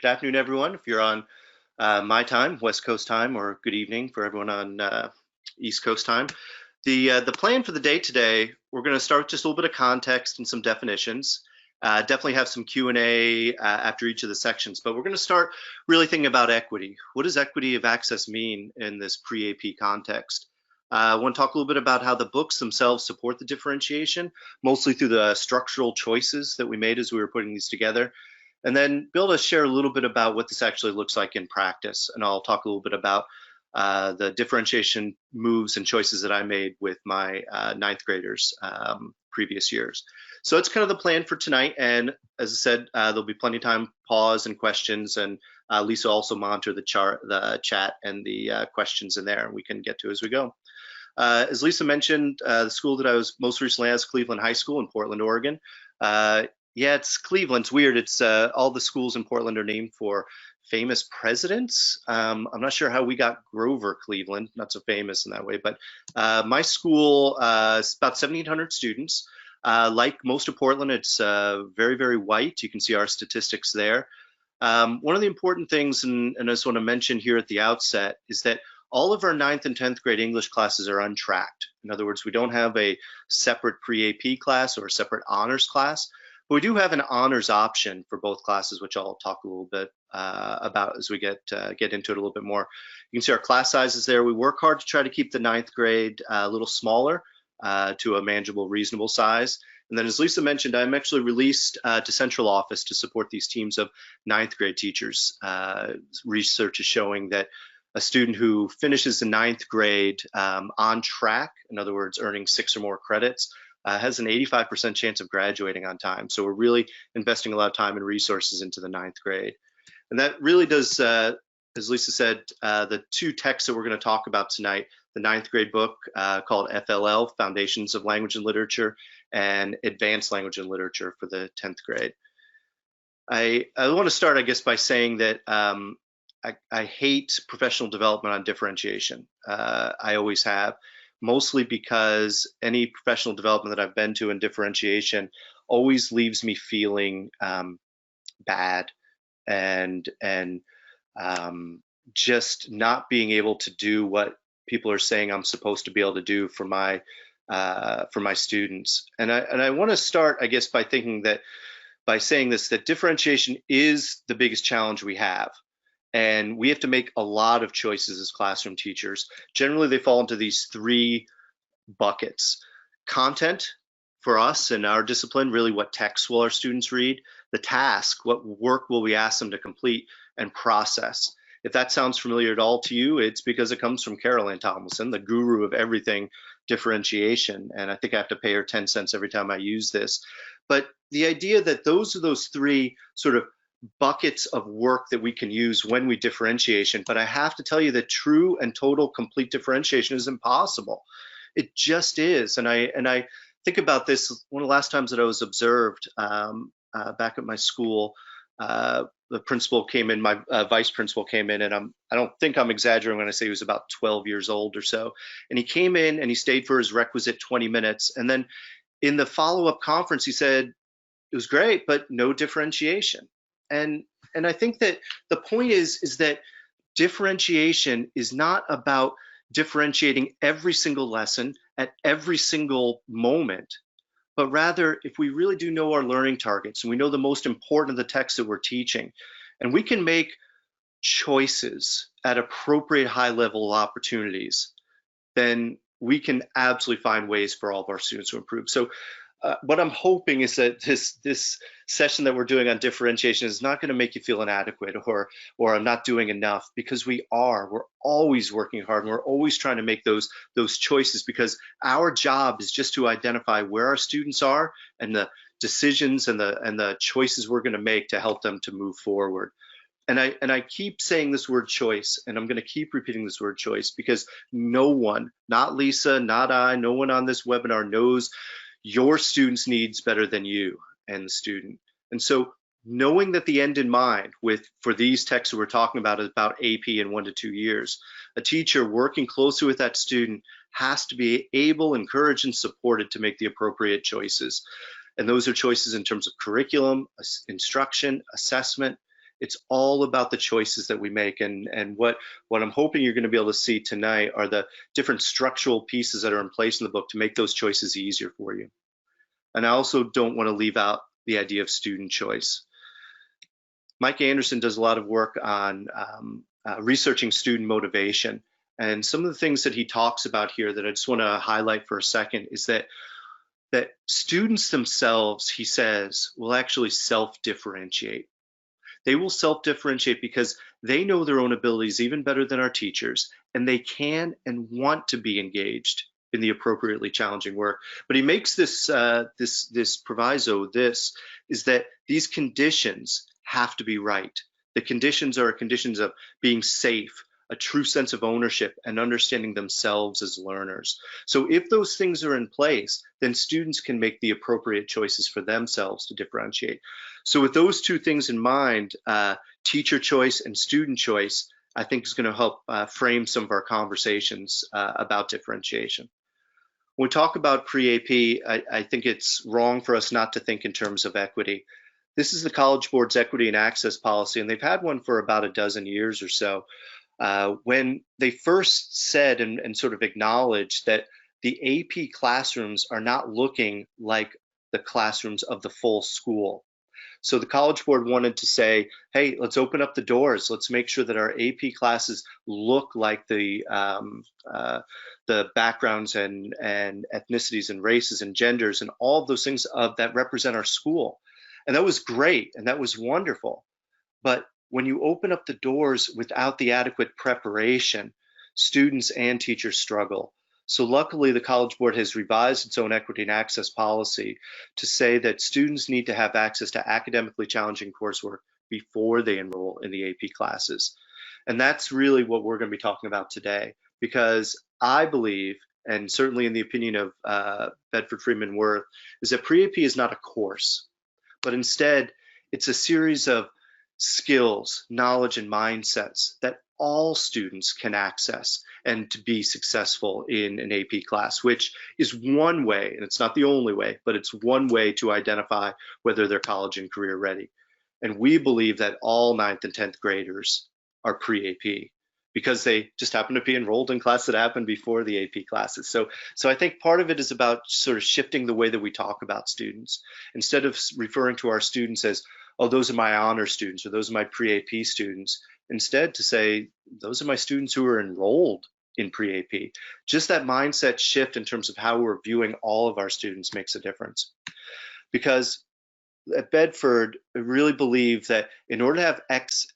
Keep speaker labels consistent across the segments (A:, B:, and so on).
A: good afternoon, everyone. If you're on my time, West Coast time, or good evening for everyone on East Coast time. The plan for the day today, we're going to start with just a little bit of context and some definitions. Definitely have some Q&A after each of the sections, but we're going to start really thinking about equity. What does equity of access mean in this pre-AP context? I want to talk a little bit about how the books themselves support the differentiation, mostly through the structural choices that we made as we were putting these together. And then be able to share a little bit about what this actually looks like in practice. And I'll talk a little bit about the differentiation moves and choices that I made with my ninth graders previous years. So it's kind of the plan for tonight. And as I said, there'll be plenty of time, pause and questions. And Lisa also monitor the chat and the questions in there, and we can get to as we go. As Lisa mentioned, the school that I was most recently at is Cleveland High School in Portland, Oregon. Yeah, it's Cleveland. It's weird. It's all the schools in Portland are named for famous presidents. I'm not sure how we got Grover Cleveland, not so famous in that way, but my school is about 1,700 students. Like most of Portland, it's very, very white. You can see our statistics there. One of the important things, and I just want to mention here at the outset, is that all of our 9th and 10th grade English classes are untracked. In other words, we don't have a separate pre-AP class or a separate honors class. But we do have an honors option for both classes, which I'll talk a little bit about as we get into it a little bit more. You can see our class sizes there. We work hard to try to keep the 9th grade a little smaller to a manageable, reasonable size. And then as Lisa mentioned, I'm actually released to central office to support these teams of 9th grade teachers. Research is showing that a student who finishes the 9th grade on track, in other words, earning 6 or more credits, has an 85% chance of graduating on time. So we're really investing a lot of time and resources into the 9th grade. And that really does, as Lisa said, the two texts that we're going to talk about tonight, the 9th grade book called FLL, Foundations of Language and Literature, and Advanced Language and Literature for the 10th grade. I want to start, I guess, by saying that I hate professional development on differentiation. I always have. Mostly because any professional development that I've been to in differentiation always leaves me feeling bad and just not being able to do what people are saying I'm supposed to be able to do for my students. And I want to start, I guess, by saying this, that differentiation is the biggest challenge we have. And we have to make a lot of choices as classroom teachers. Generally, they fall into these 3 buckets. Content for us and our discipline, really what text will our students read? The task, what work will we ask them to complete? And process. If that sounds familiar at all to you, it's because it comes from Carol Ann Tomlinson, the guru of everything differentiation. And I think I have to pay her 10 cents every time I use this. But the idea that those are those 3 sort of buckets of work that we can use when we differentiation, but I have to tell you that true and total complete differentiation is impossible. It just is. And I think about this, one of the last times that I was observed back at my school, the principal came in, my vice principal came in, and I don't think I'm exaggerating when I say he was about 12 years old or so. And he came in and he stayed for his requisite 20 minutes. And then in the follow-up conference, he said, it was great, but no differentiation. And I think that the point is that differentiation is not about differentiating every single lesson at every single moment, but rather if we really do know our learning targets and we know the most important of the text that we're teaching, and we can make choices at appropriate high level opportunities, then we can absolutely find ways for all of our students to improve. So what I'm hoping is that this session that we're doing on differentiation is not going to make you feel inadequate or I'm not doing enough, because we're always working hard and we're always trying to make those choices, because our job is just to identify where our students are and the decisions and the choices we're going to make to help them to move forward. And I keep saying this word choice, and I'm going to keep repeating this word choice, because no one, not Lisa, not I, no one on this webinar knows your student's needs better than you and the student. And so knowing that the end in mind for these texts that we're talking about is about AP in 1 to 2 years, a teacher working closely with that student has to be able, encouraged, and supported to make the appropriate choices. And those are choices in terms of curriculum, instruction, assessment, It's all about the choices that we make. And what I'm hoping you're going to be able to see tonight are the different structural pieces that are in place in the book to make those choices easier for you. And I also don't want to leave out the idea of student choice. Mike Anderson does a lot of work on researching student motivation. And some of the things that he talks about here that I just want to highlight for a second is that students themselves, he says, will actually self-differentiate. They will self-differentiate because they know their own abilities even better than our teachers, and they can and want to be engaged in the appropriately challenging work. But he makes this this proviso. This is that these conditions have to be right. The conditions are conditions of being safe, a true sense of ownership, and understanding themselves as learners. So if those things are in place, then students can make the appropriate choices for themselves to differentiate. So with those two things in mind, teacher choice and student choice, I think is going to help frame some of our conversations about differentiation. When we talk pre-AP, I think it's wrong for us not to think in terms of equity. This is the College Board's equity and access policy, and they've had one for about a dozen years or so. When they first said and sort of acknowledged that the AP classrooms are not looking like the classrooms of the full school. So the College Board wanted to say, hey, let's open up the doors. Let's make sure that our AP classes look like the backgrounds and ethnicities and races and genders and all of those things that represent our school. And that was great and that was wonderful. But when you open up the doors without the adequate preparation, students and teachers struggle. So luckily, the College Board has revised its own equity and access policy to say that students need to have access to academically challenging coursework before they enroll in the AP classes. And that's really what we're going to be talking about today, because I believe, and certainly in the opinion of Bedford Freeman Worth, is that pre-AP is not a course, but instead it's a series of skills, knowledge, and mindsets that all students can access and to be successful in an AP class, which is one way, and it's not the only way, but it's one way to identify whether they're college and career ready. And we believe that all 9th and 10th graders are pre-AP because they just happen to be enrolled in classes that happened before the AP classes. So I think part of it is about sort of shifting the way that we talk about students. Instead of referring to our students as, oh, those are my honor students or those are my pre-AP students, instead to say, those are my students who are enrolled in pre-AP. Just that mindset shift in terms of how we're viewing all of our students makes a difference. Because at Bedford, I really believe that in order to have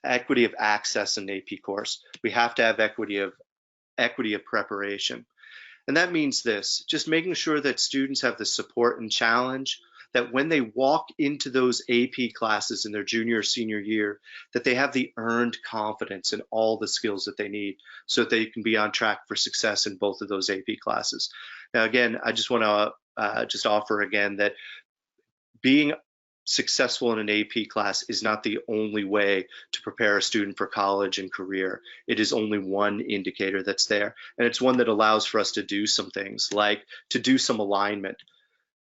A: equity of access in an AP course, we have to have equity of preparation. And that means this, just making sure that students have the support and challenge that when they walk into those AP classes in their junior or senior year, that they have the earned confidence in all the skills that they need so that they can be on track for success in both of those AP classes. Now, again, I just want to just offer again that being successful in an AP class is not the only way to prepare a student for college and career. It is only one indicator that's there. And it's one that allows for us to do some things like to do some alignment.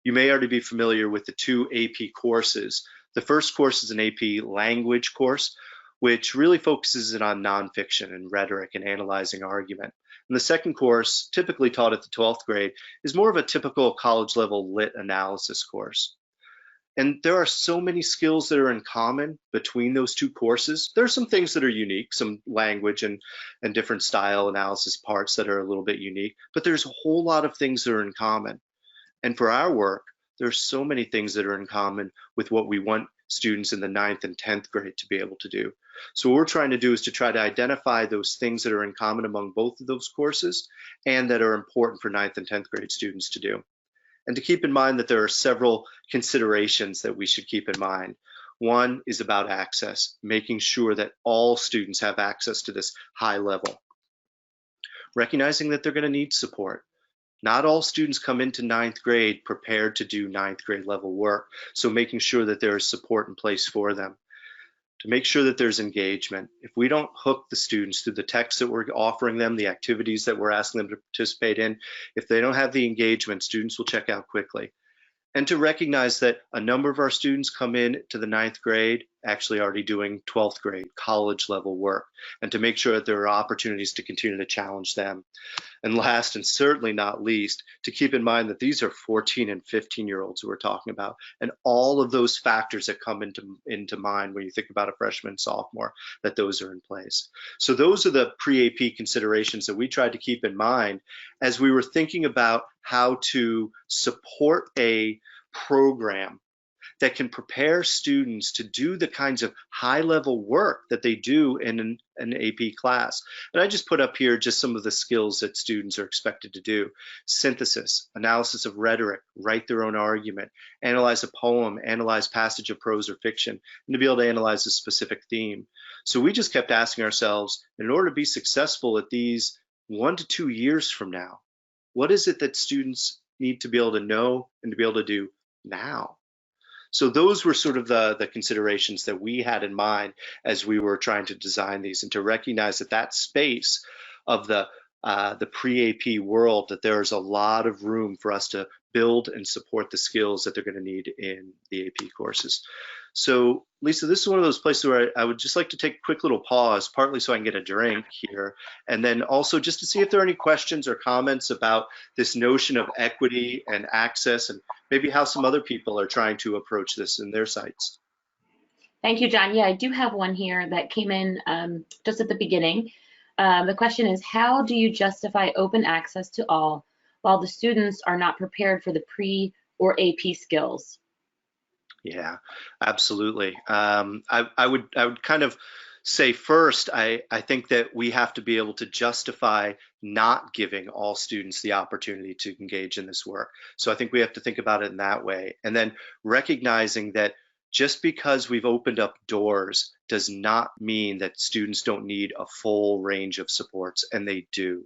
A: You may already be familiar with the two AP courses. The first course is an AP language course, which really focuses it on nonfiction and rhetoric and analyzing argument. And the second course, typically taught at the 12th grade, is more of a typical college level lit analysis course. And there are so many skills that are in common between those two courses. There are some things that are unique, some language and different style analysis parts that are a little bit unique, but there's a whole lot of things that are in common. And for our work, there's so many things that are in common with what we want students in the 9th and 10th grade to be able to do. So what we're trying to do is to try to identify those things that are in common among both of those courses and that are important for 9th and 10th grade students to do. And to keep in mind that there are several considerations that we should keep in mind. One is about access, making sure that all students have access to this high level. Recognizing that they're going to need support. Not all students come into 9th grade prepared to do 9th grade level work, so making sure that there is support in place for them. To make sure that there's engagement. If we don't hook the students through the text that we're offering them, the activities that we're asking them to participate in, if they don't have the engagement, students will check out quickly. And to recognize that a number of our students come in to the 9th grade actually already doing 12th grade, college level work, and to make sure that there are opportunities to continue to challenge them. And last and certainly not least, to keep in mind that these are 14 and 15-year-olds who we're talking about, and all of those factors that come into mind when you think about a freshman and sophomore, that those are in place. So those are the pre-AP considerations that we tried to keep in mind as we were thinking about how to support a program that can prepare students to do the kinds of high-level work that they do in an AP class. And I just put up here just some of the skills that students are expected to do: synthesis, analysis of rhetoric, write their own argument, analyze a poem, analyze passage of prose or fiction, and to be able to analyze a specific theme. So we just kept asking ourselves, in order to be successful at these 1 to 2 years from now, what is it that students need to be able to know and to be able to do now? So those were sort of the considerations that we had in mind as we were trying to design these, and to recognize that that space of the pre-AP world, that there's a lot of room for us to build and support the skills that they're going to need in the AP courses. So Lisa, this is one of those places where I would just like to take a quick little pause, partly so I can get a drink here, and then also just to see if there are any questions or comments about this notion of equity and access, and maybe how some other people are trying to approach this in their sites.
B: Thank you, John. Yeah, I do have one here that came in just at the beginning. The question is, how do you justify open access to all while the students are not prepared for the pre or AP skills?
A: Yeah, absolutely. I would kind of say first, I think that we have to be able to justify not giving all students the opportunity to engage in this work. So I think we have to think about it in that way. And then recognizing that just because we've opened up doors does not mean that students don't need a full range of supports, and they do.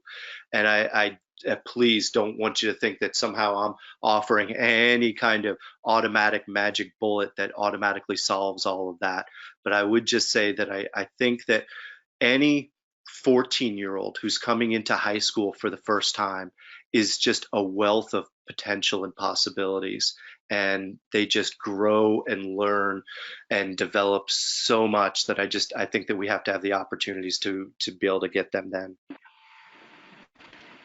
A: And I please don't want you to think that somehow I'm offering any kind of automatic magic bullet that automatically solves all of that. But I would just say that I think that any 14-year-old who's coming into high school for the first time is just a wealth of potential and possibilities. And they just grow and learn and develop so much that I think that we have to have the opportunities to be able to get them then.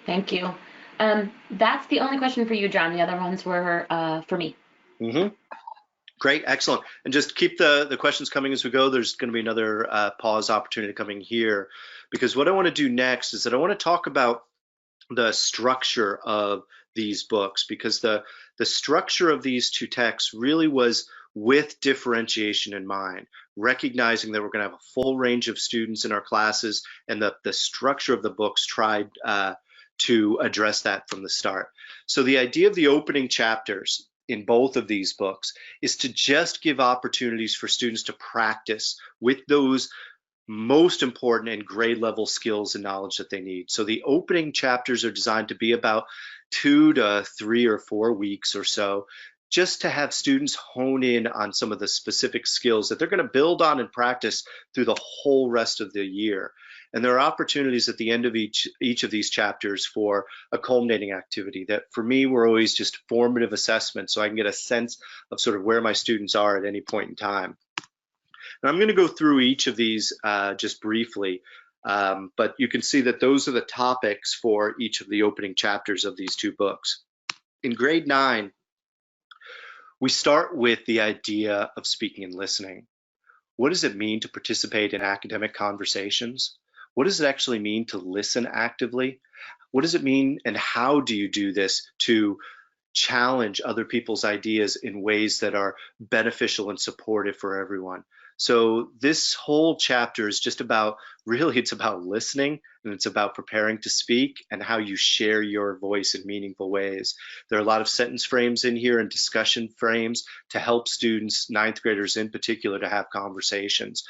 B: Thank you. That's the only question for you, John. The other ones were for me.
A: Mm-hmm. Great, excellent. And just keep the questions coming as we go. There's going to be another pause opportunity coming here, because what I want to do next is that I want to talk about the structure of these books, because the structure of these two texts really was with differentiation in mind, recognizing that we're going to have a full range of students in our classes, and the structure of the books tried to address that from the start. So the idea of the opening chapters in both of these books is to just give opportunities for students to practice with those most important and grade level skills and knowledge that they need. So the opening chapters are designed to be about 2 to 3 or 4 weeks or so, just to have students hone in on some of the specific skills that they're going to build on and practice through the whole rest of the year. And there are opportunities at the end of each of these chapters for a culminating activity that for me were always just formative assessments, so I can get a sense of sort of where my students are at any point in time. And I'm going to go through each of these just briefly, but you can see that those are the topics for each of the opening chapters of these two books. In grade 9, we start with the idea of speaking and listening. What does it mean to participate in academic conversations? What does it actually mean to listen actively? What does it mean, and how do you do this to challenge other people's ideas in ways that are beneficial and supportive for everyone? So this whole chapter is just about, really, it's about listening, and it's about preparing to speak and how you share your voice in meaningful ways. There are a lot of sentence frames in here and discussion frames to help students, 9th graders in particular, to have conversations.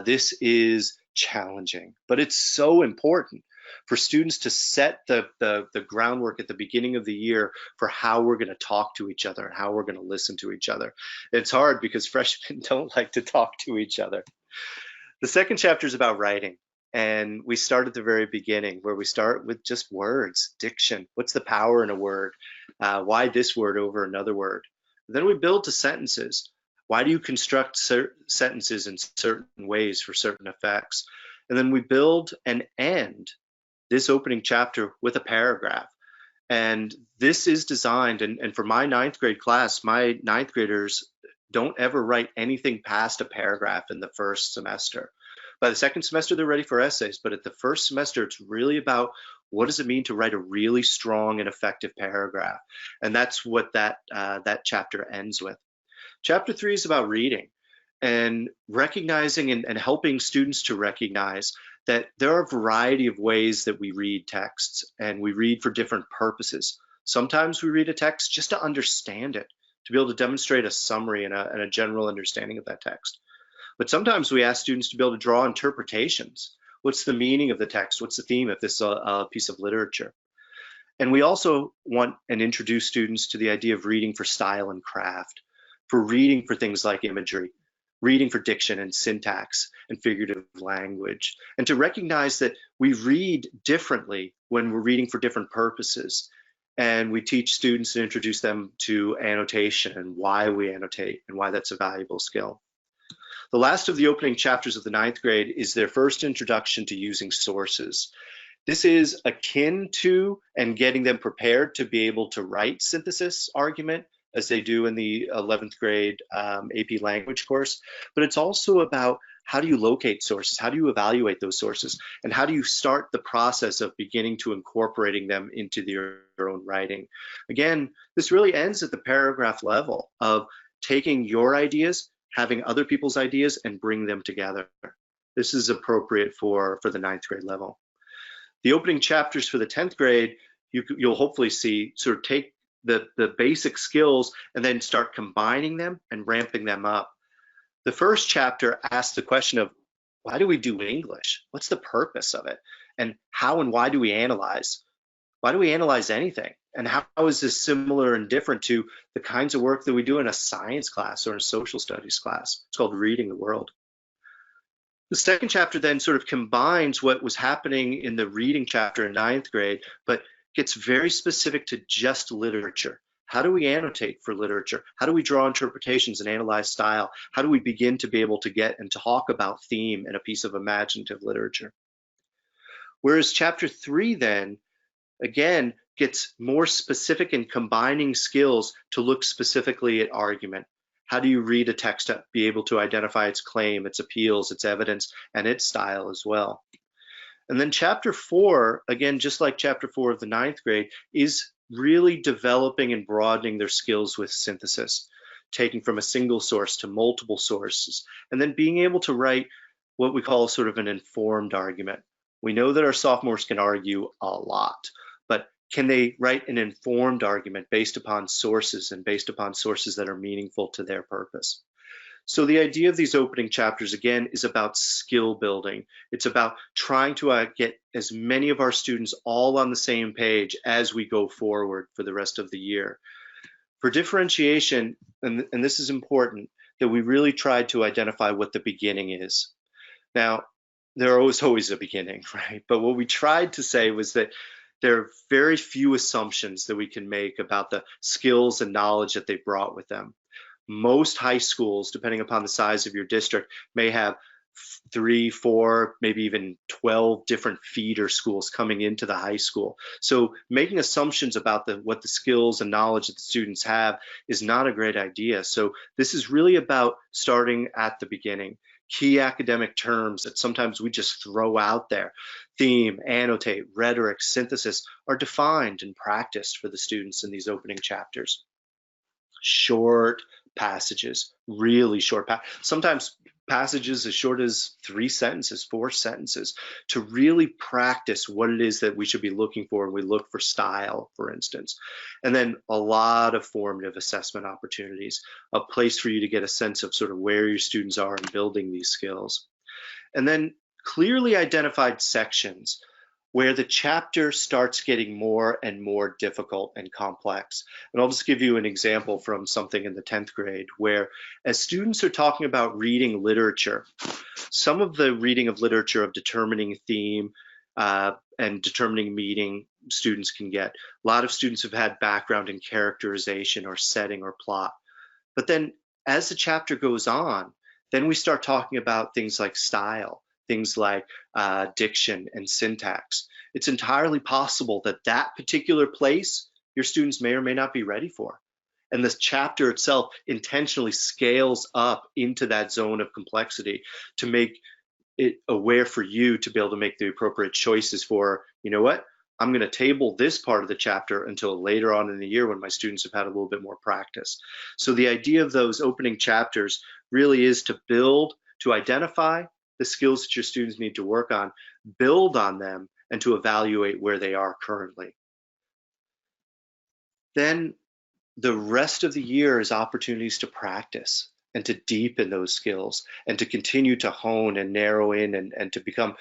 A: This is challenging, but it's so important for students to set the groundwork at the beginning of the year for how we're going to talk to each other and how we're going to listen to each other. It's hard because freshmen don't like to talk to each other. The second chapter is about writing, and we start at the very beginning, where we start with just words, diction. What's the power in a word? Why this word over another word? Then we build to sentences. Why do you construct sentences in certain ways for certain effects? And then we build and end this opening chapter with a paragraph. And this is designed, and for my ninth grade class, my ninth graders don't ever write anything past a paragraph in the first semester. By the second semester, they're ready for essays, but at the first semester, it's really about what does it mean to write a really strong and effective paragraph? And that's what that chapter ends with. Chapter 3 is about reading and recognizing and helping students to recognize that there are a variety of ways that we read texts, and we read for different purposes. Sometimes we read a text just to understand it, to be able to demonstrate a summary and a general understanding of that text. But sometimes we ask students to be able to draw interpretations. What's the meaning of the text? What's the theme of this piece of literature? And we also want and introduce students to the idea of reading for style and craft, for reading for things like imagery, reading for diction and syntax and figurative language, and to recognize that we read differently when we're reading for different purposes. And we teach students and introduce them to annotation and why we annotate and why that's a valuable skill. The last of the opening chapters of the ninth grade is their first introduction to using sources. This is akin to and getting them prepared to be able to write synthesis argument as they do in the 11th grade AP language course, but it's also about how do you locate sources, how do you evaluate those sources, and how do you start the process of beginning to incorporating them into your own writing. Again, this really ends at the paragraph level of taking your ideas, having other people's ideas, and bring them together. This is appropriate for the ninth grade level. The opening chapters for the 10th grade, you'll hopefully see sort of take the basic skills and then start combining them and ramping them up. The first chapter asks the question of, why do we do English? What's the purpose of it? And how and why do we analyze? Why do we analyze anything? And how is this similar and different to the kinds of work that we do in a science class or in a social studies class? It's called Reading the World. The second chapter then sort of combines what was happening in the reading chapter in ninth grade, but gets very specific to just literature. How do we annotate for literature? How do we draw interpretations and analyze style? How do we begin to be able to get and talk about theme in a piece of imaginative literature? Whereas chapter 3 then, again, gets more specific in combining skills to look specifically at argument. How do you read a text to be able to identify its claim, its appeals, its evidence, and its style as well? And then chapter 4, again, just like chapter 4 of the ninth grade, is really developing and broadening their skills with synthesis, taking from a single source to multiple sources, and then being able to write what we call sort of an informed argument. We know that our sophomores can argue a lot, but can they write an informed argument based upon sources and based upon sources that are meaningful to their purpose? So the idea of these opening chapters, again, is about skill building. It's about trying to get as many of our students all on the same page as we go forward for the rest of the year. For differentiation, and this is important, that we really tried to identify what the beginning is. Now, there is always a beginning, right? But what we tried to say was that there are very few assumptions that we can make about the skills and knowledge that they brought with them. Most high schools, depending upon the size of your district, may have 3, 4, maybe even 12 different feeder schools coming into the high school. So making assumptions about what the skills and knowledge that the students have is not a great idea. So this is really about starting at the beginning. Key academic terms that sometimes we just throw out there, theme, annotate, rhetoric, synthesis, are defined and practiced for the students in these opening chapters. Short passages, really short, sometimes passages as short as 3 sentences, 4 sentences, to really practice what it is that we should be looking for when we look for style, for instance. And then a lot of formative assessment opportunities, a place for you to get a sense of sort of where your students are in building these skills. And then clearly identified sections where the chapter starts getting more and more difficult and complex. And I'll just give you an example from something in the 10th grade where, as students are talking about reading literature, some of the reading of literature of determining theme and determining meaning students can get. A lot of students have had background in characterization or setting or plot. But then as the chapter goes on, then we start talking about things like style, things like diction and syntax. It's entirely possible that that particular place your students may or may not be ready for. And this chapter itself intentionally scales up into that zone of complexity to make it aware for you to be able to make the appropriate choices for, you know what, I'm going to table this part of the chapter until later on in the year when my students have had a little bit more practice. So the idea of those opening chapters really is to build, to identify the skills that your students need to work on, build on them, and to evaluate where they are currently. Then the rest of the year is opportunities to practice and to deepen those skills and to continue to hone and narrow in and to become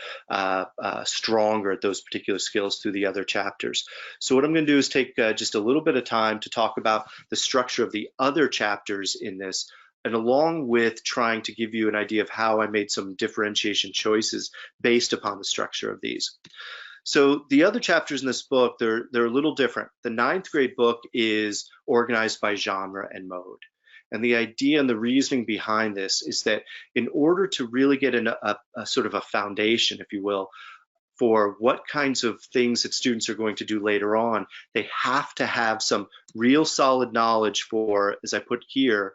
A: stronger at those particular skills through the other chapters. So what I'm going to do is take just a little bit of time to talk about the structure of the other chapters in this, and along with trying to give you an idea of how I made some differentiation choices based upon the structure of these. So the other chapters in this book, they're a little different. The 9th grade book is organized by genre and mode. And the idea and the reasoning behind this is that in order to really get a sort of a foundation, if you will, for what kinds of things that students are going to do later on, they have to have some real solid knowledge for, as I put here,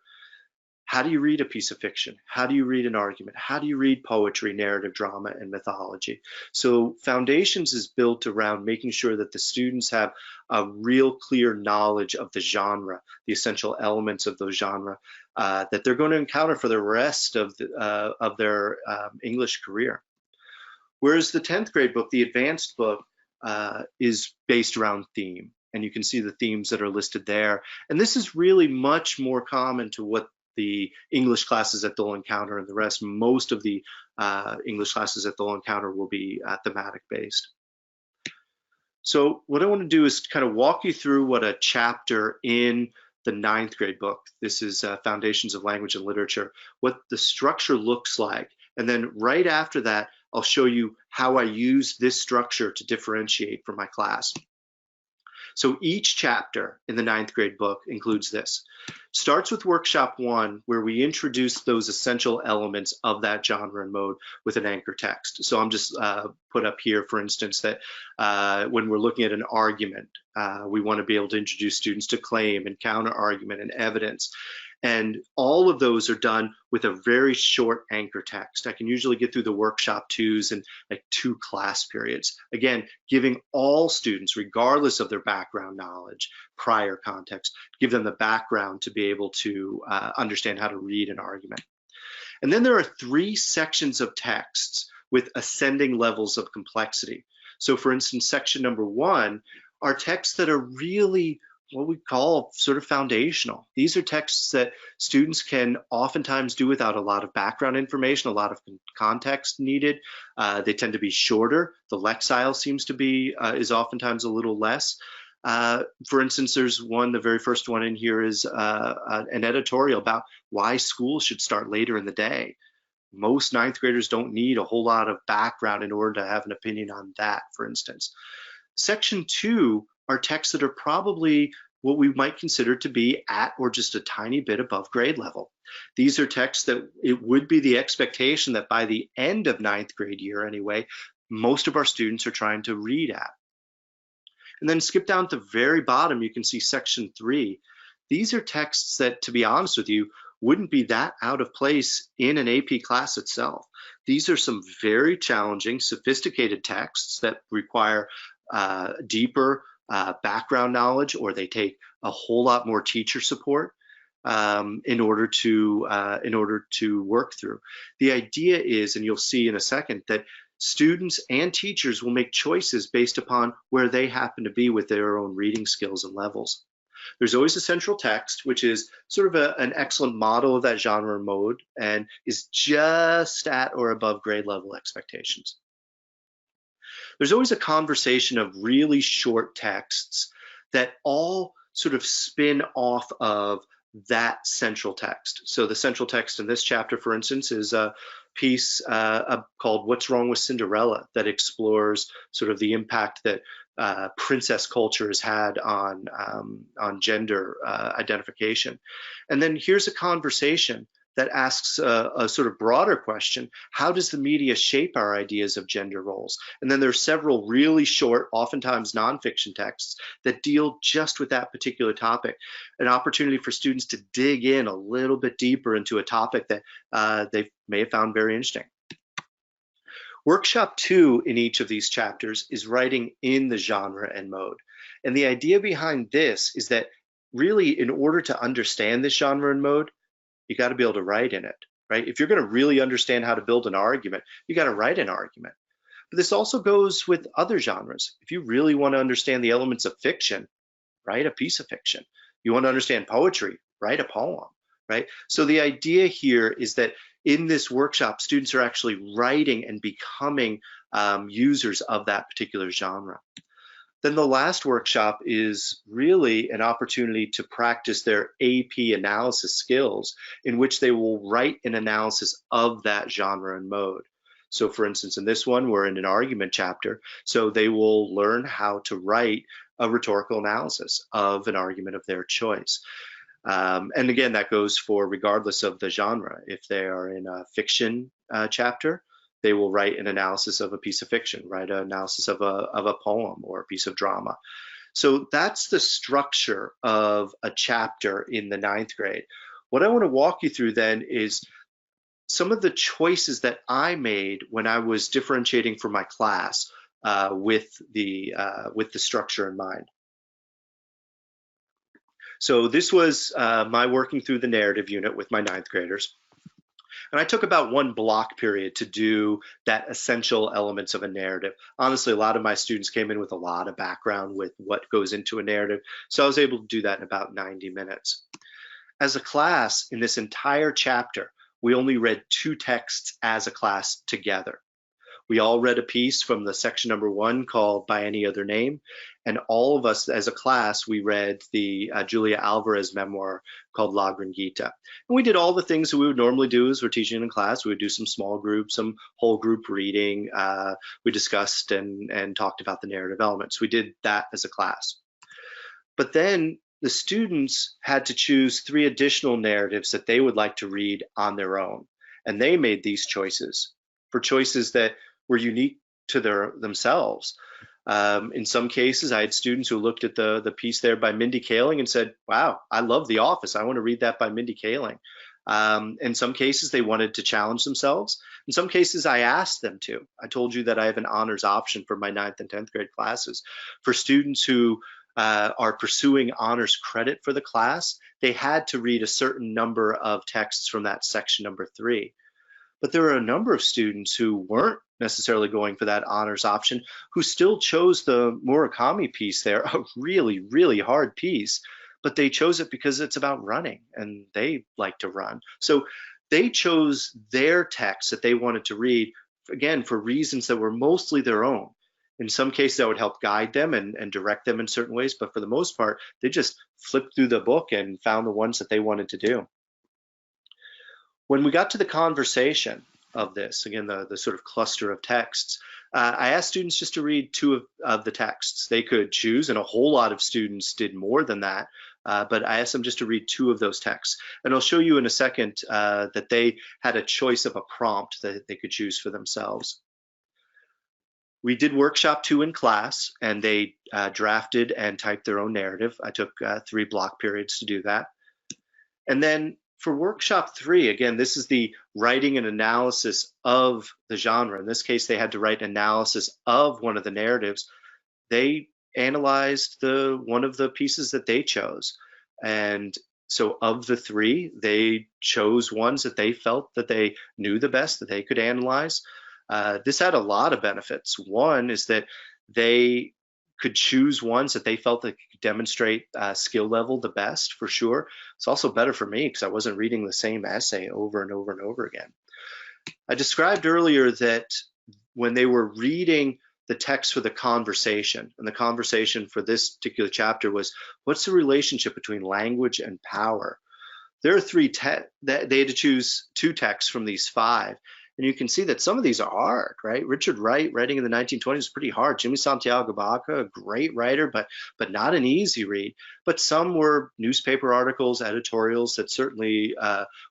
A: how do you read a piece of fiction? How do you read an argument? How do you read poetry, narrative, drama, and mythology? So Foundations is built around making sure that the students have a real clear knowledge of the genre, the essential elements of those genre that they're going to encounter for the rest of their English career. Whereas the 10th grade book, the advanced book, is based around theme. And you can see the themes that are listed there. And this is really much more common to what the English classes that they'll encounter, and the rest, most of the English classes that they'll encounter will be thematic based. So what I want to do is kind of walk you through what a chapter in the 9th grade book, this is Foundations of Language and Literature, what the structure looks like. And then right after that, I'll show you how I use this structure to differentiate for my class. So each chapter in the 9th grade book includes this. Starts with workshop 1, where we introduce those essential elements of that genre and mode with an anchor text. So I'm just put up here, for instance, that when we're looking at an argument, we want to be able to introduce students to claim and counter argument and evidence. And all of those are done with a very short anchor text. I can usually get through the workshop 2s in like 2 class periods. Again, giving all students, regardless of their background knowledge, prior context, give them the background to be able to understand how to read an argument. And then there are 3 sections of texts with ascending levels of complexity. So for instance, section number 1 are texts that are really what we call sort of foundational. These are texts that students can oftentimes do without a lot of background information, a lot of context needed. They tend to be shorter. The lexile seems to be, is oftentimes a little less. For instance, there's one, the very first one in here is an editorial about why school should start later in the day. Most 9th graders don't need a whole lot of background in order to have an opinion on that, for instance. Section 2 are texts that are probably what we might consider to be at or just a tiny bit above grade level. These are texts that it would be the expectation that by the end of 9th grade year anyway, most of our students are trying to read at. And then skip down to the very bottom, you can see section 3. These are texts that, to be honest with you, wouldn't be that out of place in an AP class itself. These are some very challenging, sophisticated texts that require deeper background knowledge, or they take a whole lot more teacher support in order to work through. The idea is, and you'll see in a second, that students and teachers will make choices based upon where they happen to be with their own reading skills and levels. There's always a central text, which is sort of an excellent model of that genre mode and is just at or above grade level expectations. There's always a conversation of really short texts that all sort of spin off of that central text. So the central text in this chapter, for instance, is a piece called What's Wrong with Cinderella, that explores sort of the impact that princess culture has had on gender identification. And then here's a conversation that asks a sort of broader question: how does the media shape our ideas of gender roles? And then there's several really short, oftentimes nonfiction texts that deal just with that particular topic, an opportunity for students to dig in a little bit deeper into a topic that they may have found very interesting. Workshop 2 in each of these chapters is writing in the genre and mode. And the idea behind this is that really, in order to understand this genre and mode, you got to be able to write in it, right? If you're going to really understand how to build an argument, you got to write an argument. But this also goes with other genres. If you really want to understand the elements of fiction, write a piece of fiction. You want to understand poetry, write a poem, right? So the idea here is that in this workshop, students are actually writing and becoming users of that particular genre. Then the last workshop is really an opportunity to practice their AP analysis skills, in which they will write an analysis of that genre and mode. So for instance, in this one, we're in an argument chapter, so they will learn how to write a rhetorical analysis of an argument of their choice. And again, that goes for regardless of the genre. If they are in a fiction chapter, they will write an analysis of a piece of fiction, write an analysis of a poem or a piece of drama. So that's the structure of a chapter in the 9th grade. What I want to walk you through then is some of the choices that I made when I was differentiating for my class with the structure in mind. So this was my working through the narrative unit with my 9th graders. And I took about 1 block period to do that essential elements of a narrative. Honestly, a lot of my students came in with a lot of background with what goes into a narrative, so I was able to do that in about 90 minutes. As a class, in this entire chapter, we only read 2 texts as a class together. We all read a piece from the section number 1 called By Any Other Name, and all of us as a class, we read the Julia Alvarez memoir called La Granguita. And we did all the things that we would normally do as we're teaching in class. We would do some small group, some whole group reading. We discussed and talked about the narrative elements. We did that as a class. But then the students had to choose 3 additional narratives that they would like to read on their own. And they made these choices for choices that were unique to themselves. In some cases, I had students who looked at the piece there by Mindy Kaling and said, wow, I love The Office. I want to read that by Mindy Kaling. In some cases, they wanted to challenge themselves. In some cases, I asked them to. I told you that I have an honors option for my 9th and 10th grade classes. For students who are pursuing honors credit for the class, they had to read a certain number of texts from that section number 3. But there are a number of students who weren't necessarily going for that honors option, who still chose the Murakami piece there, a really, really hard piece, but they chose it because it's about running and they like to run. So they chose their text that they wanted to read, again, for reasons that were mostly their own. In some cases, that would help guide them and direct them in certain ways, but for the most part, they just flipped through the book and found the ones that they wanted to do. When we got to the conversation of this, again, the sort of cluster of texts, I asked students just to read 2 of the texts. They could choose, and a whole lot of students did more than that, but I asked them just to read 2 of those texts. And I'll show you in a second that they had a choice of a prompt that they could choose for themselves. We did workshop 2 in class, and they drafted and typed their own narrative. I took 3 block periods to do that. And then for workshop 3, again, this is the writing and analysis of the genre. In this case, they had to write analysis of one of the narratives. They analyzed one of the pieces that they chose. And so of the 3, they chose ones that they felt that they knew the best, that they could analyze. This had a lot of benefits. One is that they could choose ones that they felt that could demonstrate skill level the best, for sure. It's also better for me because I wasn't reading the same essay over and over and over again. I described earlier that when they were reading the text for the conversation, and the conversation for this particular chapter was, what's the relationship between language and power? There are 3 they had to choose 2 texts from these 5. And you can see that some of these are hard, right? Richard Wright, writing in the 1920s, was pretty hard. Jimmy Santiago Baca, a great writer, but not an easy read. But some were newspaper articles, editorials that certainly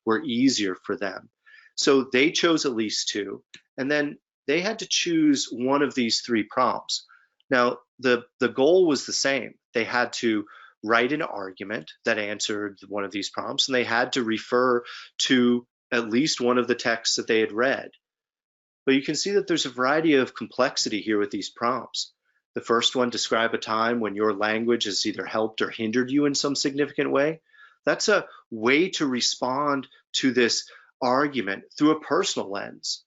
A: were easier for them. So they chose at least two, and then they had to choose one of these three prompts. Now, the goal was the same. They had to write an argument that answered one of these prompts, and they had to refer to at least one of the texts that they had read. But you can see that there's a variety of complexity here with these prompts. The first one, describe a time when your language has either helped or hindered you in some significant way. That's a way to respond to this argument through a personal lens.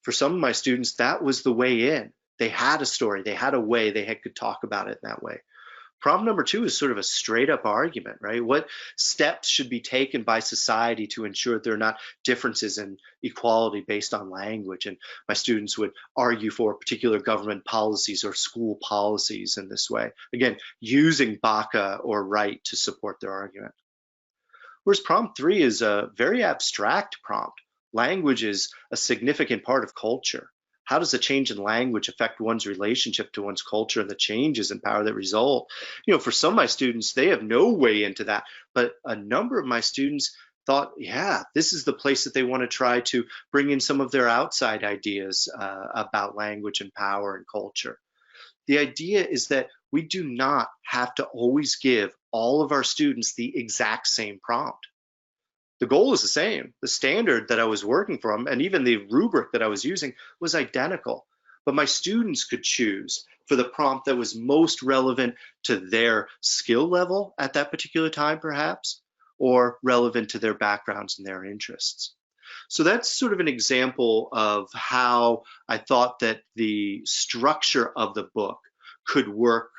A: For some of my students, that was the way in. They had a story, they had a way, could talk about it in that way. Prompt number two is sort of a straight up argument, right? What steps should be taken by society to ensure that there are not differences in equality based on language? And my students would argue for particular government policies or school policies in this way. Again, using Baca or Wright to support their argument. Whereas prompt three is a very abstract prompt. Language is a significant part of culture. How does a change in language affect one's relationship to one's culture and the changes in power that result? For some of my students, they have no way into that, but a number of my students thought, yeah, this is the place that they want to try to bring in some of their outside ideas about language and power and culture. The idea is that we do not have to always give all of our students the exact same prompt. The goal is the same. The standard that I was working from and even the rubric that I was using was identical, but my students could choose for the prompt that was most relevant to their skill level at that particular time, perhaps, or relevant to their backgrounds and their interests. So that's sort of an example of how I thought that the structure of the book could work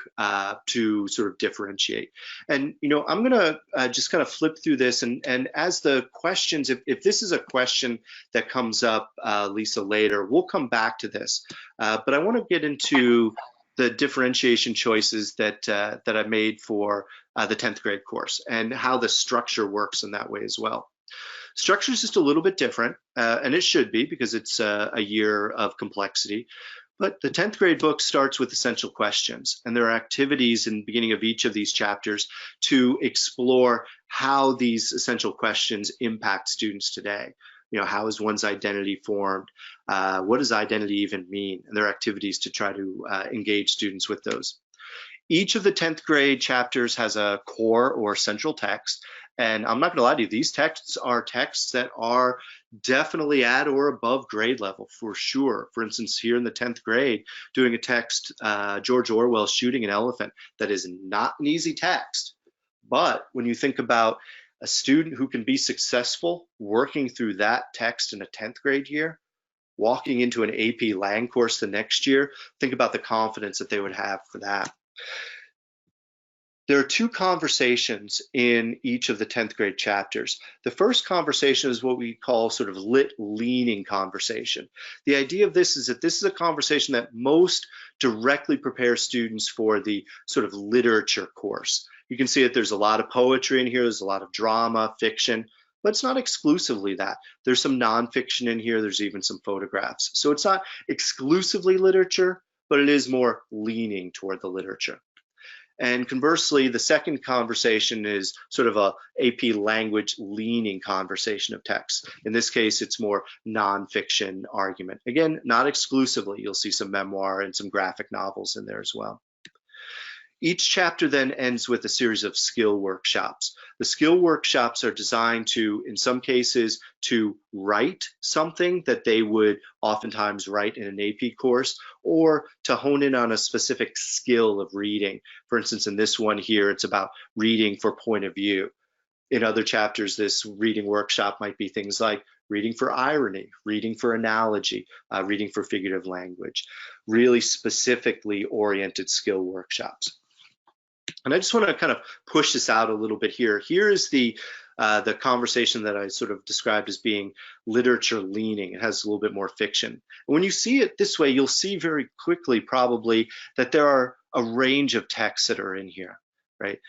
A: to sort of differentiate. And I'm gonna just kind of flip through this, and as the questions, if this is a question that comes up, Lisa, later, we'll come back to this. But I want to get into the differentiation choices that I made for the 10th grade course and how the structure works in that way as well. Structure is just a little bit different, and it should be because it's a year of complexity. But the 10th grade book starts with essential questions, and there are activities in the beginning of each of these chapters to explore how these essential questions impact students today. How is one's identity formed? What does identity even mean? And there are activities to try to engage students with those. Each of the 10th grade chapters has a core or central text. And I'm not going to lie to you, these texts are texts that are definitely at or above grade level for sure. For instance, here in the 10th grade, doing a text, George Orwell's Shooting an Elephant, that is not an easy text. But when you think about a student who can be successful working through that text in a 10th grade year, walking into an AP Lang course the next year, think about the confidence that they would have for that. There are two conversations in each of the 10th grade chapters. The first conversation is what we call sort of lit-leaning conversation. The idea of this is that this is a conversation that most directly prepares students for the sort of literature course. You can see that there's a lot of poetry in here, there's a lot of drama, fiction, but it's not exclusively that. There's some nonfiction in here, there's even some photographs. So it's not exclusively literature, but it is more leaning toward the literature. And conversely, the second conversation is sort of a AP language leaning conversation of text. In this case, it's more nonfiction argument. Again, not exclusively. You'll see some memoir and some graphic novels in there as well. Each chapter then ends with a series of skill workshops. The skill workshops are designed to, in some cases, to write something that they would oftentimes write in an AP course, or to hone in on a specific skill of reading. For instance, in this one here, it's about reading for point of view. In other chapters, this reading workshop might be things like reading for irony, reading for analogy, reading for figurative language, really specifically oriented skill workshops. And I just want to kind of push this out a little bit here. Here is the conversation that I sort of described as being literature leaning. It has a little bit more fiction. And when you see it this way, you'll see very quickly probably that there are a range of texts that are in here, right?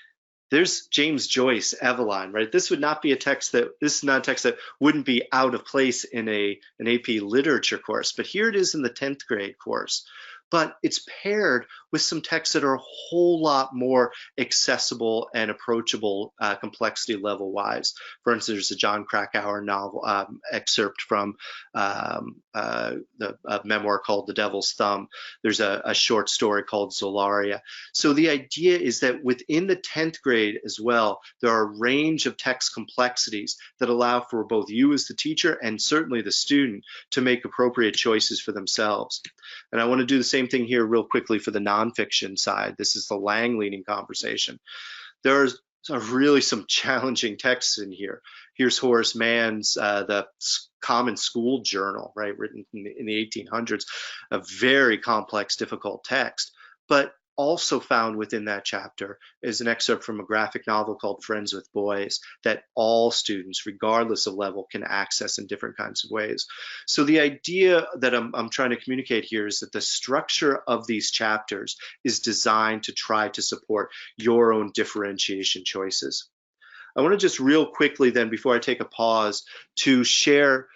A: There's James Joyce, Eveline, right? This would not be a text that, this is not a text that wouldn't be out of place in an AP literature course, but here it is in the 10th grade course. But it's paired with some texts that are a whole lot more accessible and approachable complexity level wise. For instance, there's a John Krakauer novel excerpt from the memoir called The Devil's Thumb. There's a short story called Zolaria. So the idea is that within the 10th grade as well, there are a range of text complexities that allow for both you as the teacher and certainly the student to make appropriate choices for themselves. And I want to do the same thing here real quickly for the nonfiction side. This is the Lang-leaning conversation. There's really some challenging texts in here. Here's Horace Mann's The Common School Journal, right, written in the 1800s, a very complex, difficult text. But also found within that chapter is an excerpt from a graphic novel called Friends with Boys that all students, regardless of level, can access in different kinds of ways. So the idea that I'm trying to communicate here is that the structure of these chapters is designed to try to support your own differentiation choices. I want to just real quickly then, before I take a pause, to share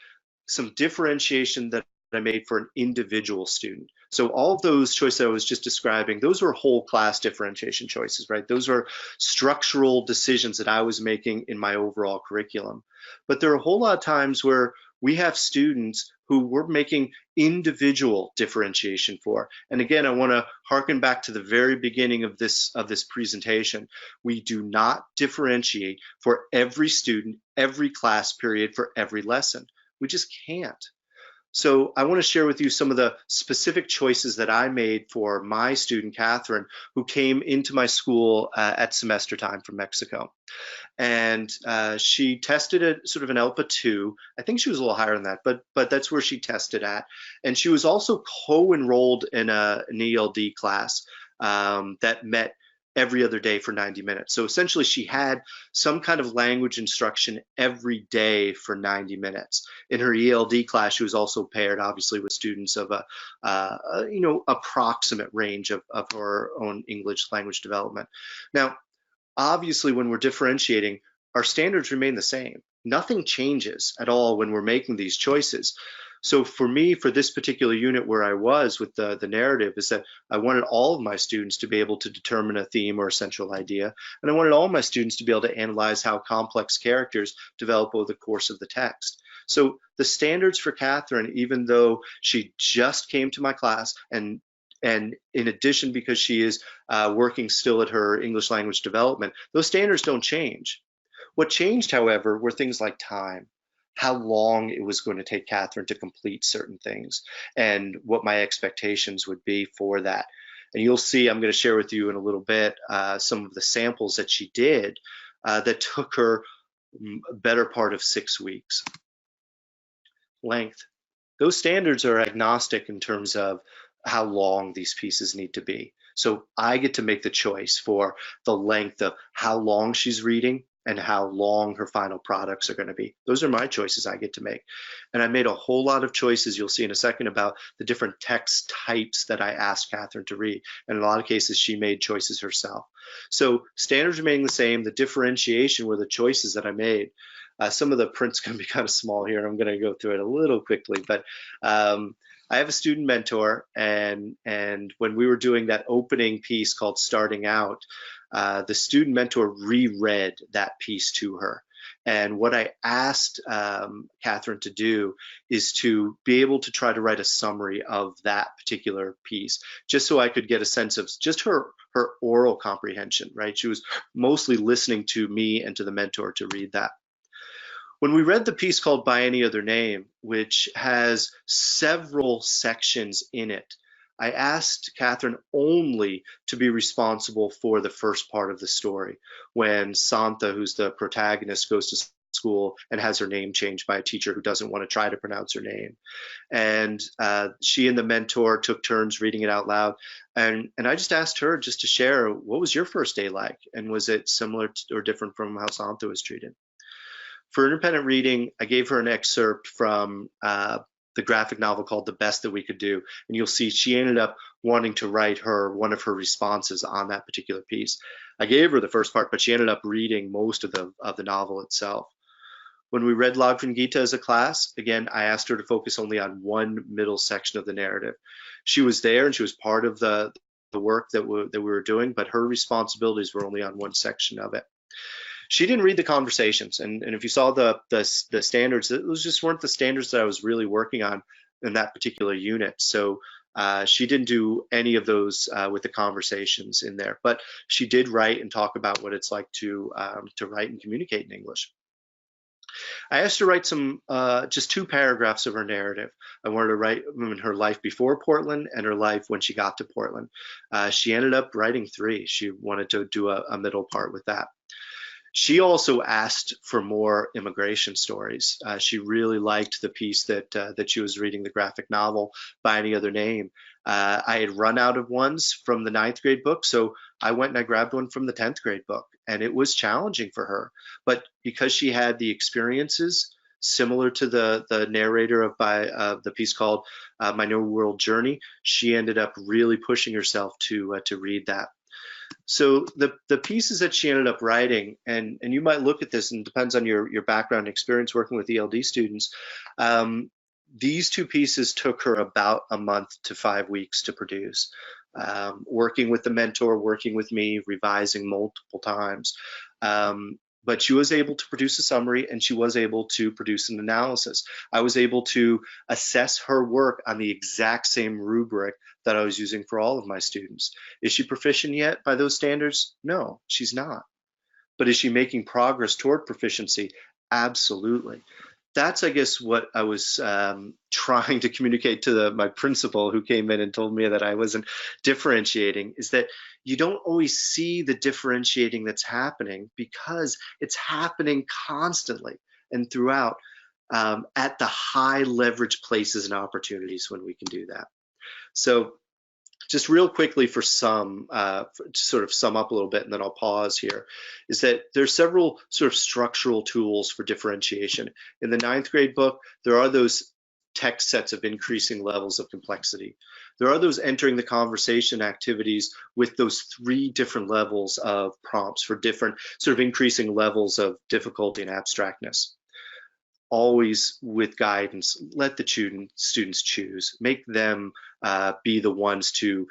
A: some differentiation that I made for an individual student. So all of those choices I was just describing, those were whole class differentiation choices, right? Those are structural decisions that I was making in my overall curriculum. But there are a whole lot of times where we have students who we're making individual differentiation for. And again, I want to harken back to the very beginning of this presentation. We do not differentiate for every student, every class period, for every lesson. We just can't. So I want to share with you some of the specific choices that I made for my student, Catherine, who came into my school at semester time from Mexico. And she tested at sort of an ELPA 2. I think she was a little higher than that, but that's where she tested at. And she was also co-enrolled in an ELD class that met every other day for 90 minutes. So essentially she had some kind of language instruction every day for 90 minutes. In her ELD class, she was also paired obviously with students of a approximate range of her own English language development. Now, obviously when we're differentiating, our standards remain the same. Nothing changes at all when we're making these choices. So for me, for this particular unit where I was with the narrative, is that I wanted all of my students to be able to determine a theme or a central idea. And I wanted all my students to be able to analyze how complex characters develop over the course of the text. So the standards for Catherine, even though she just came to my class, and in addition, because she is working still at her English language development, those standards don't change. What changed, however, were things like time, how long it was going to take Catherine to complete certain things, and what my expectations would be for that. And you'll see, I'm going to share with you in a little bit some of the samples that she did that took her a better part of 6 weeks. Length. Those standards are agnostic in terms of how long these pieces need to be. So I get to make the choice for the length of how long she's reading and how long her final products are going to be. Those are my choices I get to make. And I made a whole lot of choices, you'll see in a second, about the different text types that I asked Catherine to read. And in a lot of cases, she made choices herself. So standards remaining the same, the differentiation were the choices that I made. Some of the print's going to be kind of small here. I'm going to go through it a little quickly, but I have a student mentor, and when we were doing that opening piece called Starting Out, the student mentor reread that piece to her. And what I asked Catherine to do is to be able to try to write a summary of that particular piece, just so I could get a sense of just her oral comprehension, right? She was mostly listening to me and to the mentor to read that. When we read the piece called By Any Other Name, which has several sections in it, I asked Catherine only to be responsible for the first part of the story, when Santa, who's the protagonist, goes to school and has her name changed by a teacher who doesn't want to try to pronounce her name. And she and the mentor took turns reading it out loud. And I just asked her just to share, what was your first day like? And was it similar or different from how Santa was treated? For independent reading, I gave her an excerpt from the the graphic novel called The Best That We Could Do. And you'll see she ended up wanting to write one of her responses on that particular piece. I gave her the first part, but she ended up reading most of the novel itself. When we read Lagavulin Gita as a class, again, I asked her to focus only on one middle section of the narrative. She was there and she was part of the work that we were doing, but her responsibilities were only on one section of it. She didn't read the conversations, and if you saw the standards, those just weren't the standards that I was really working on in that particular unit. So she didn't do any of those with the conversations in there, but she did write and talk about what it's like to write and communicate in English. I asked her to write just 2 paragraphs of her narrative. I wanted to write her life before Portland and her life when she got to Portland. She ended up writing 3. She wanted to do a middle part with that. She also asked for more immigration stories. She really liked the piece that she was reading, the graphic novel By Any Other Name. I had run out of ones from the 9th grade book, so I went and I grabbed one from the 10th grade book, and it was challenging for her. But because she had the experiences similar to the narrator of the piece called My New World Journey, she ended up really pushing herself to read that. So the pieces that she ended up writing, and you might look at this, and it depends on your background and experience working with ELD students, these 2 pieces took her about a month to 5 weeks to produce, working with the mentor, working with me, revising multiple times. But she was able to produce a summary, and she was able to produce an analysis. I was able to assess her work on the exact same rubric that I was using for all of my students. Is she proficient yet by those standards? No, she's not. But is she making progress toward proficiency? Absolutely. That's, I guess, what I was trying to communicate to my principal, who came in and told me that I wasn't differentiating, is that you don't always see the differentiating that's happening because it's happening constantly and throughout at the high leverage places and opportunities when we can do that. So just real quickly for to sort of sum up a little bit, and then I'll pause here, is that there's several sort of structural tools for differentiation. In the 9th grade book, there are those text sets of increasing levels of complexity. There are those entering the conversation activities with those 3 different levels of prompts for different sort of increasing levels of difficulty and abstractness. Always with guidance, let the students choose, make them be the ones to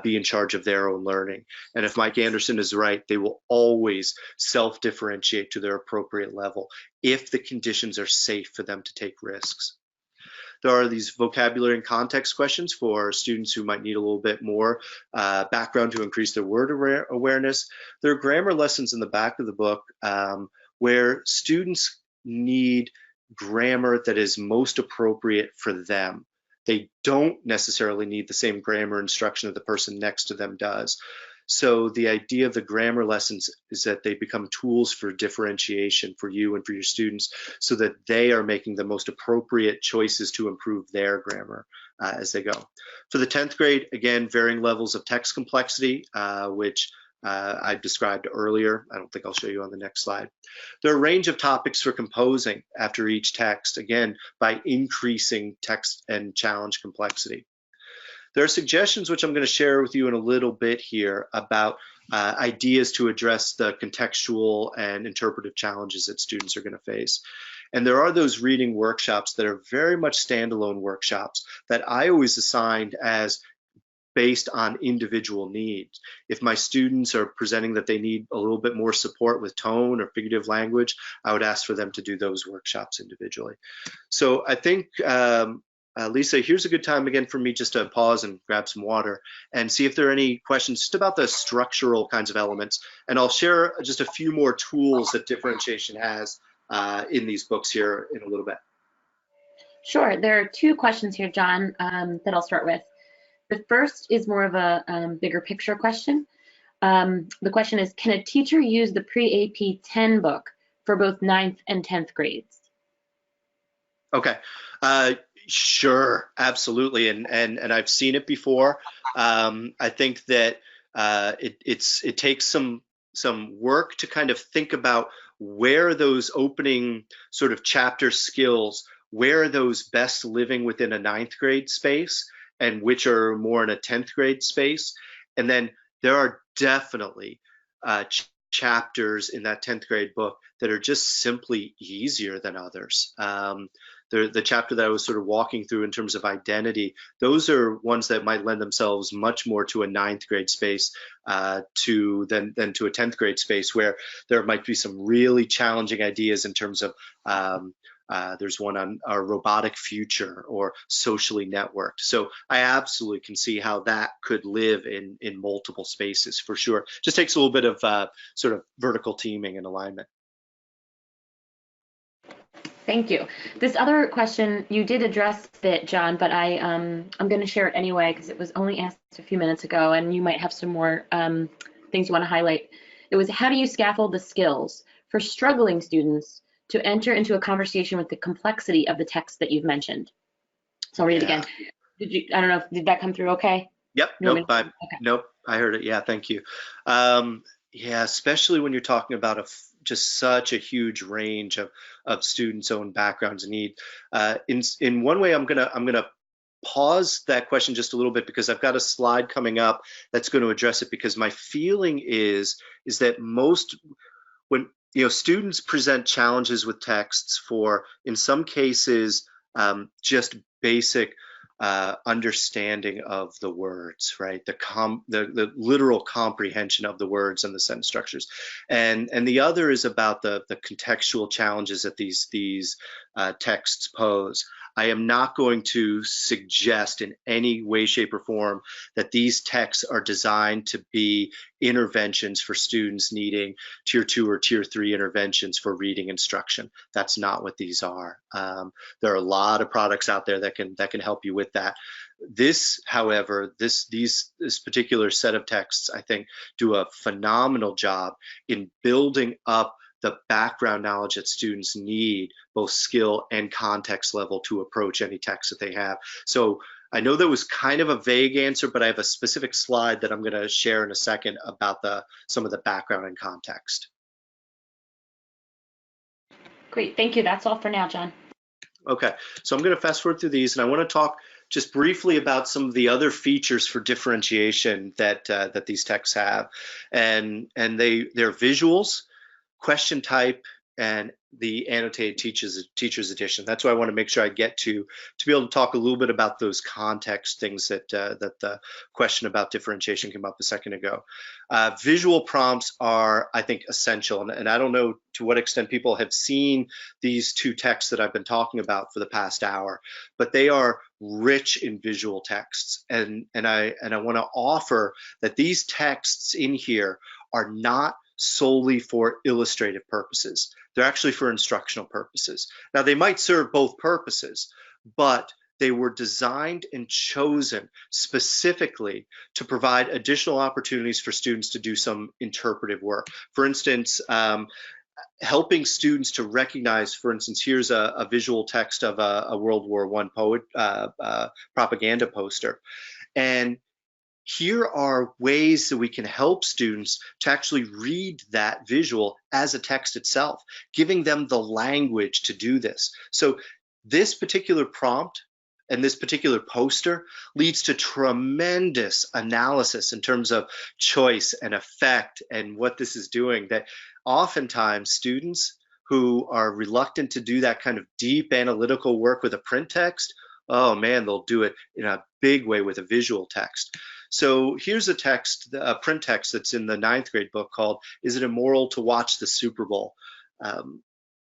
A: be in charge of their own learning. And if Mike Anderson is right, they will always self-differentiate to their appropriate level if the conditions are safe for them to take risks. There are these vocabulary and context questions for students who might need a little bit more background to increase their word awareness. There are grammar lessons in the back of the book where students need grammar that is most appropriate for them. They don't necessarily need the same grammar instruction that the person next to them does. So the idea of the grammar lessons is that they become tools for differentiation for you and for your students so that they are making the most appropriate choices to improve their grammar as they go. For the 10th grade, again, varying levels of text complexity, which I described earlier. I don't think I'll show you on the next slide. There are a range of topics for composing after each text, again, by increasing text and challenge complexity. There are suggestions which I'm going to share with you in a little bit here about ideas to address the contextual and interpretive challenges that students are going to face. And there are those reading workshops that are very much standalone workshops that I always assigned as based on individual needs. If my students are presenting that they need a little bit more support with tone or figurative language, I would ask for them to do those workshops individually. So I think, Lisa, here's a good time again for me just to pause and grab some water and see if there are any questions just about the structural kinds of elements. And I'll share just a few more tools that differentiation has in these books here in a little bit.
B: Sure, there are 2 questions here, John, that I'll start with. The first is more of a bigger picture question. The question is, can a teacher use the pre-AP 10 book for both 9th and 10th grades?
A: Okay, sure, absolutely, and I've seen it before. I think that it takes some work to kind of think about where those opening sort of chapter skills, where are those best living within a ninth grade space and which are more in a 10th grade space. And then there are definitely chapters in that 10th grade book that are just simply easier than others. The chapter that I was sort of walking through in terms of identity, those are ones that might lend themselves much more to a ninth grade space than to a 10th grade space, where there might be some really challenging ideas in terms of there's one on our robotic future or socially networked. So I absolutely can see how that could live in multiple spaces for sure. Just takes a little bit of sort of vertical teaming and alignment.
B: Thank you. This other question, you did address it, John, but I'm going to share it anyway because it was only asked a few minutes ago, and you might have some more things you want to highlight. It was, how do you scaffold the skills for struggling students to enter into a conversation with the complexity of the text that you've mentioned? So I'll read it again. I don't know, did that come through okay?
A: Yep. Nope. Nope. I heard it. Yeah. Thank you. Yeah, especially when you're talking about just such a huge range of students' own backgrounds and need. In one way, I'm gonna pause that question just a little bit because I've got a slide coming up that's going to address it. Because my feeling is that when students present challenges with texts for, in some cases, just basic understanding of the words, right? The literal comprehension of the words and the sentence structures, and the other is about the contextual challenges that these texts pose. I am not going to suggest in any way, shape, or form that these texts are designed to be interventions for students needing tier 2 or tier 3 interventions for reading instruction. That's not what these are. There are a lot of products out there that can help you with that. This, however, this particular set of texts, I think, do a phenomenal job in building up the background knowledge that students need, both skill and context level, to approach any text that they have. So I know that was kind of a vague answer, but I have a specific slide that I'm going to share in a second about some of the background and context.
B: Great, thank you. That's all for now, John. Okay,
A: so I'm going to fast forward through these, and I want to talk just briefly about some of the other features for differentiation that these texts have, and they're visuals, question type, and the annotated teacher's edition. That's what I want to make sure I get to be able to talk a little bit about those context things that the question about differentiation came up a second ago. Visual prompts are, I think, essential, and I don't know to what extent people have seen these two texts that I've been talking about for the past hour, but they are rich in visual texts, and I want to offer that these texts in here are not solely for illustrative purposes. They're actually for instructional purposes. Now, they might serve both purposes, but they were designed and chosen specifically to provide additional opportunities for students to do some interpretive work. For instance, helping students to recognize, for instance, here's a visual text of a World War I propaganda poster. And here are ways that we can help students to actually read that visual as a text itself, giving them the language to do this. So this particular prompt and this particular poster leads to tremendous analysis in terms of choice and effect and what this is doing, that oftentimes students who are reluctant to do that kind of deep analytical work with a print text, oh man, they'll do it in a big way with a visual text. So here's a print text that's in the 9th grade book called, "Is it immoral to watch the Super Bowl?"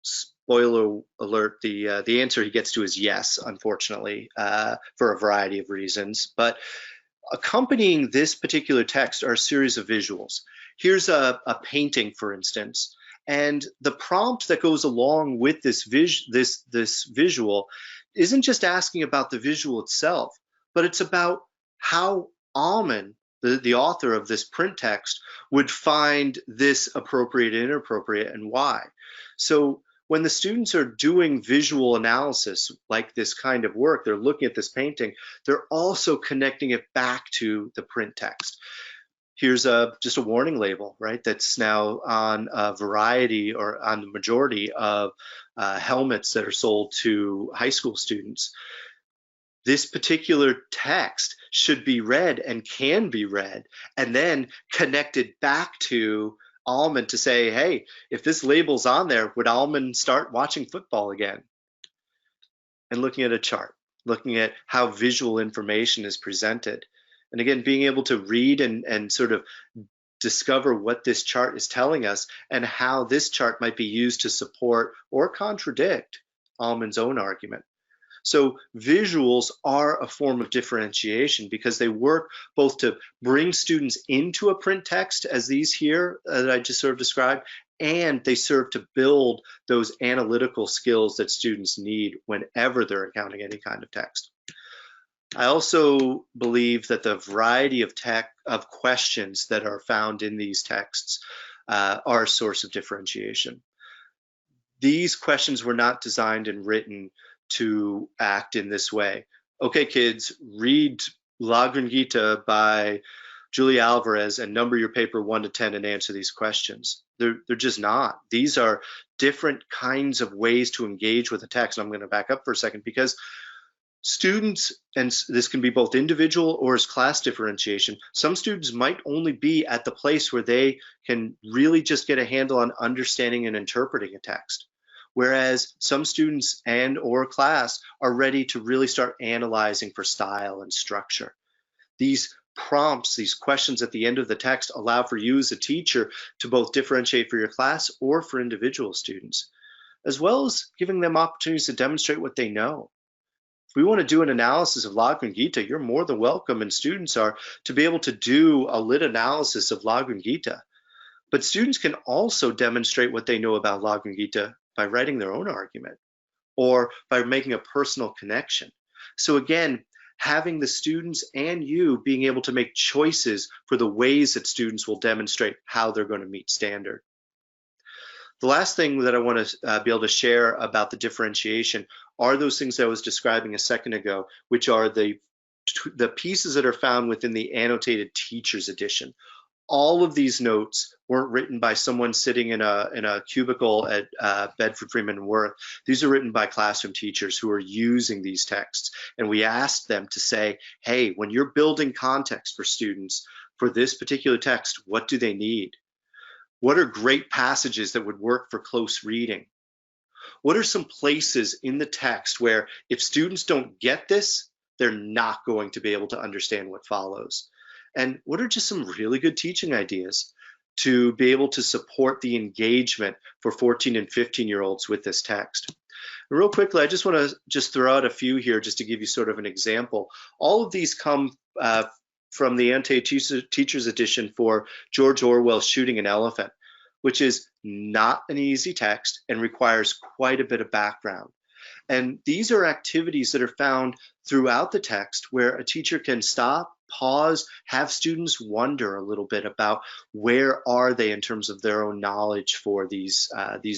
A: Spoiler alert, the answer he gets to is yes, unfortunately, for a variety of reasons. But accompanying this particular text are a series of visuals. Here's a painting, for instance, and the prompt that goes along with this visual isn't just asking about the visual itself, but it's about how Alman, the author of this print text, would find this appropriate and inappropriate, and why. So when the students are doing visual analysis like this kind of work, they're looking at this painting, they're also connecting it back to the print text. Here's just a warning label, right? That's now on a variety or on the majority of helmets that are sold to high school students. This particular text should be read and can be read and then connected back to Almond to say, hey, if this label's on there, would Almond start watching football again? And looking at a chart, looking at how visual information is presented. And again, being able to read and sort of discover what this chart is telling us and how this chart might be used to support or contradict Almond's own argument. So visuals are a form of differentiation because they work both to bring students into a print text, as these here that I just sort of described, and they serve to build those analytical skills that students need whenever they're encountering any kind of text. I also believe that the variety of questions that are found in these texts are a source of differentiation. These questions were not designed and written to act in this way. Okay, kids, read La Gran Gita by Julia Alvarez and number your paper 1 to 10 and answer these questions. They're just not. These are different kinds of ways to engage with a text. And I'm going to back up for a second because students, and this can be both individual or as class differentiation, some students might only be at the place where they can really just get a handle on understanding and interpreting a text. Whereas some students and or class are ready to really start analyzing for style and structure. These prompts, these questions at the end of the text allow for you as a teacher to both differentiate for your class or for individual students, as well as giving them opportunities to demonstrate what they know. If we want to do an analysis of La Gran Gita, you're more than welcome, and students are, to be able to do a lit analysis of La Gran Gita. But students can also demonstrate what they know about La Gran Gita by writing their own argument or by making a personal connection. So again, having the students and you being able to make choices for the ways that students will demonstrate how they're going to meet standard. The last thing that I want to be able to share about the differentiation are those things that I was describing a second ago, which are the pieces that are found within the annotated teacher's edition. All of these notes weren't written by someone sitting in a cubicle at Bedford Freeman Worth. These are written by classroom teachers who are using these texts. And we asked them to say, hey, when you're building context for students for this particular text, what do they need? What are great passages that would work for close reading? What are some places in the text where if students don't get this, they're not going to be able to understand what follows? And what are just some really good teaching ideas to be able to support the engagement for 14 and 15-year-olds with this text? And real quickly, I just want to just throw out a few here just to give you sort of an example. All of these come from the annotated teacher's edition for George Orwell's Shooting an Elephant, which is not an easy text and requires quite a bit of background. And these are activities that are found throughout the text where a teacher can stop, pause, have students wonder a little bit about where are they in terms of their own knowledge for these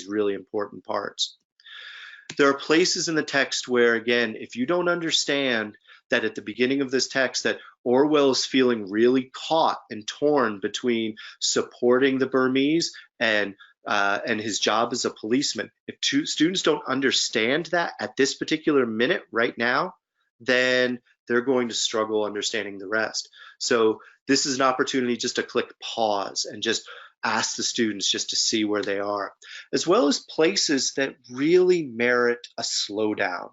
A: really important parts. There are places in the text where, again, if you don't understand that at the beginning of this text that Orwell is feeling really caught and torn between supporting the Burmese and his job as a policeman. If students don't understand that at this particular minute right now, then they're going to struggle understanding the rest. So this is an opportunity just to click pause and just ask the students just to see where they are, as well as places that really merit a slowdown,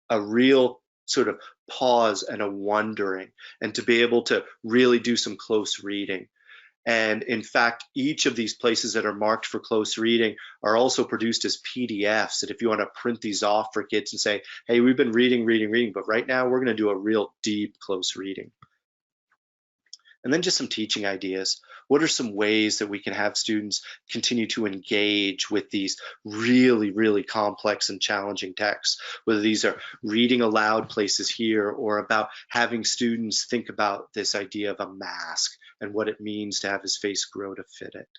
A: a real sort of pause and a wondering, and to be able to really do some close reading. And in fact, each of these places that are marked for close reading are also produced as PDFs, that if you want to print these off for kids and say, hey, we've been reading, but right now we're going to do a real deep close reading. And then just some teaching ideas. What are some ways that we can have students continue to engage with these really, really complex and challenging texts, whether these are reading aloud places here or about having students think about this idea of a mask and what it means to have his face grow to fit it.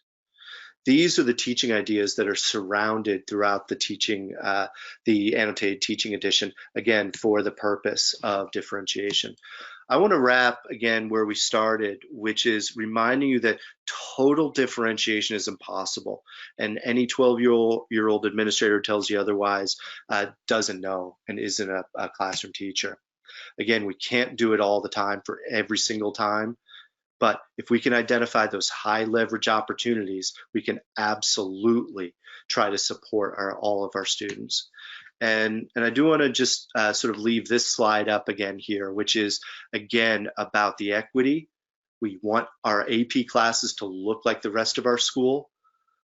A: These are the teaching ideas that are surrounded throughout the teaching, the annotated teaching edition, again, for the purpose of differentiation. I want to wrap again where we started, which is reminding you that total differentiation is impossible. And any 12-year-old administrator tells you otherwise doesn't know and isn't a classroom teacher. Again, we can't do it all the time for every single time. But if we can identify those high leverage opportunities, we can absolutely try to support all of our students. And I do want to just sort of leave this slide up again here, which is, again, about the equity. We want our AP classes to look like the rest of our school,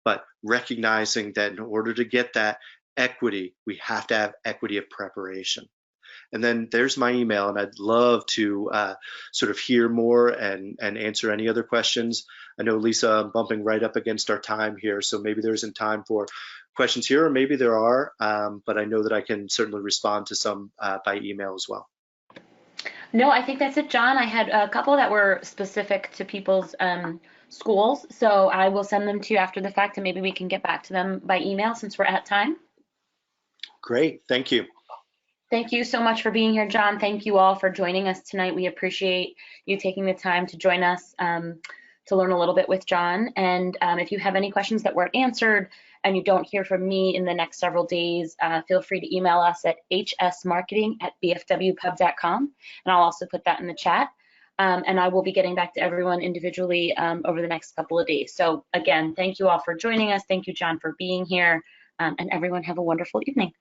A: but recognizing that in order to get that equity, we have to have equity of preparation. And then there's my email, and I'd love to sort of hear more and answer any other questions. I know, Lisa, I'm bumping right up against our time here, so maybe there isn't time for questions here, or maybe there are, but I know that I can certainly respond to some by email as well.
B: No, I think that's it, John. I had a couple that were specific to people's schools, so I will send them to you after the fact, and maybe we can get back to them by email since we're at time.
A: Great, thank you.
B: Thank you so much for being here, John. Thank you all for joining us tonight. We appreciate you taking the time to join us to learn a little bit with John. And if you have any questions that weren't answered and you don't hear from me in the next several days, feel free to email us at hsmarketing@bfwpub.com. And I'll also put that in the chat. And I will be getting back to everyone individually over the next couple of days. So again, thank you all for joining us. Thank you, John, for being here. And everyone have a wonderful evening.